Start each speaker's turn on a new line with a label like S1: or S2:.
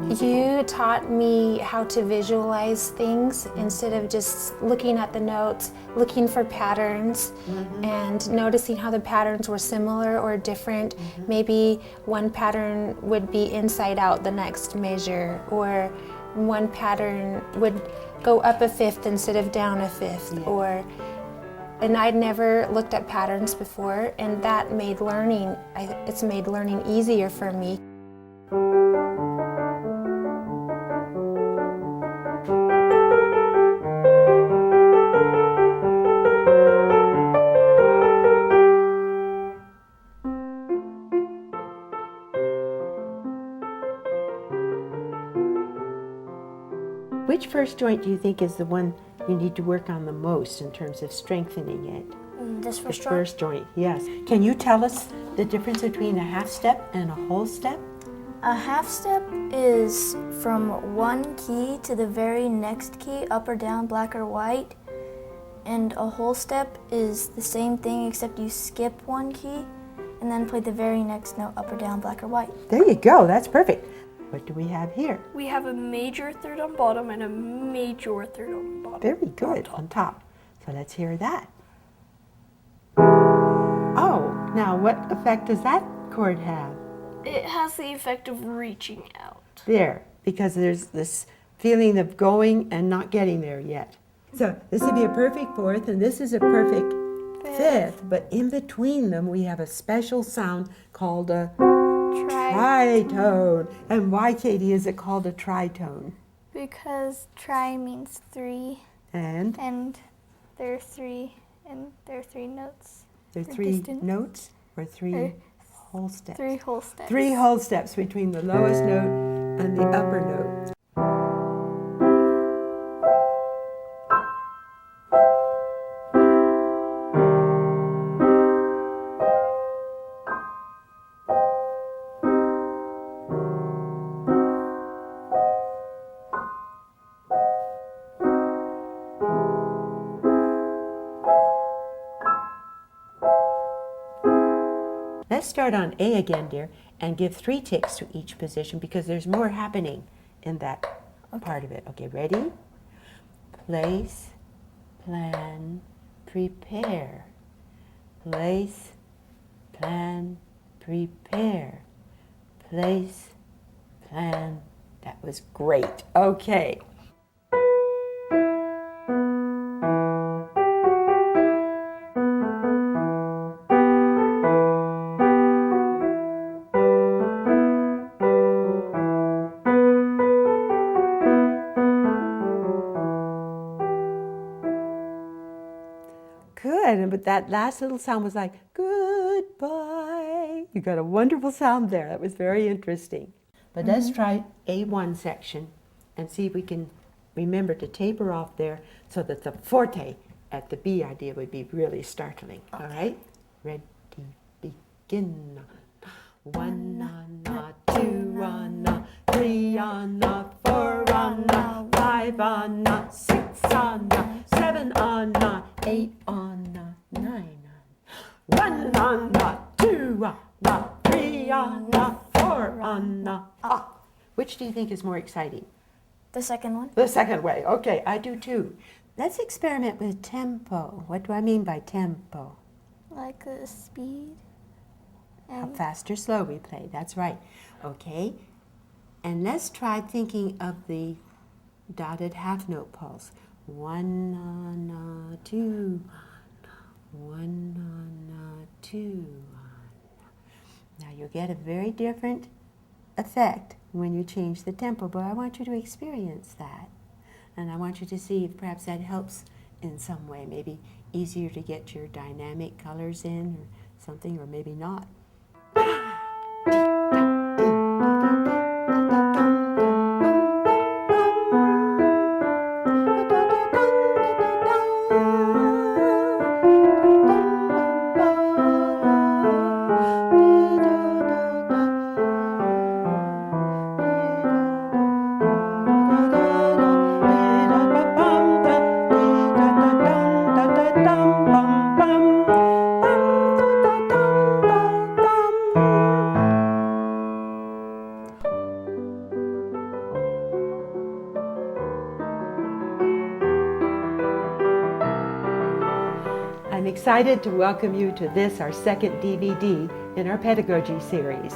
S1: You taught me how to visualize things instead of just looking at the notes, looking for patterns and noticing how the patterns were similar or different. Maybe one pattern would be inside out the next measure, or one pattern would go up a fifth instead of down a fifth, and I'd never looked at patterns before, and that made learning, it's made learning easier for me.
S2: Which first joint do you think is the one you need to work on the most in terms of strengthening it?
S3: This first
S2: The
S3: joint?
S2: first joint, yes. Can you tell us the difference between a half step and a whole step?
S3: A half step is from one key to the very next key, up or down, black or white. And a whole step is the same thing except you skip one key and then play the very next note, up or down, black or white.
S2: There you go, that's perfect. What do we have here?
S4: We have a major third on bottom and a major third on bottom.
S2: Very good, on top. So let's hear that. Oh, now what effect does that chord have?
S4: It has the effect of reaching out.
S2: There, because there's this feeling of going and not getting there yet. So this would be a perfect fourth, and this is a perfect fifth, but in between them we have a special sound called a tritone. And why, Katie, is it called a tritone?
S5: Because tri means three,
S2: And
S5: and there are three notes.
S2: there are
S5: for
S2: three
S5: distance.
S2: notes or three
S5: Or
S2: whole steps?
S5: Three whole steps.
S2: Three whole steps between the lowest note and the upper note. Let's start on A again, dear, and give 3 ticks to each position because there's more happening in that part of it. Okay, ready? Place, plan, prepare. Place, plan, prepare. Place, plan. That was great. Okay. Good, but that last little sound was like, goodbye. You got a wonderful sound there. That was very interesting. But let's try A1 section and see if we can remember to taper off there so that the forte at the B idea would be really startling. All right? Ready, begin. 1 on a, 2 on a, 3 on a, 4 on a, 5 on a, 6 on a, 7 on a, 8 on a, 9 on. 1 on a, 2 on a, 3 on a, 4 on a. Which do you think is more exciting?
S3: The second one?
S2: The second way. Okay, I do too. Let's experiment with tempo. What do I mean by tempo?
S5: Like the speed.
S2: How
S5: And
S2: fast or slow we play. That's right. Okay. And let's try thinking of the dotted half note pulse. 1 on a, 2 on a, 1 on a, 2 on a. Now you'll get a very different effect when you change the tempo, but I want you to experience that. And I want you to see if perhaps that helps in some way. Maybe easier to get your dynamic colors in or something, or maybe not. excited to welcome you to this, our second DVD in our pedagogy series.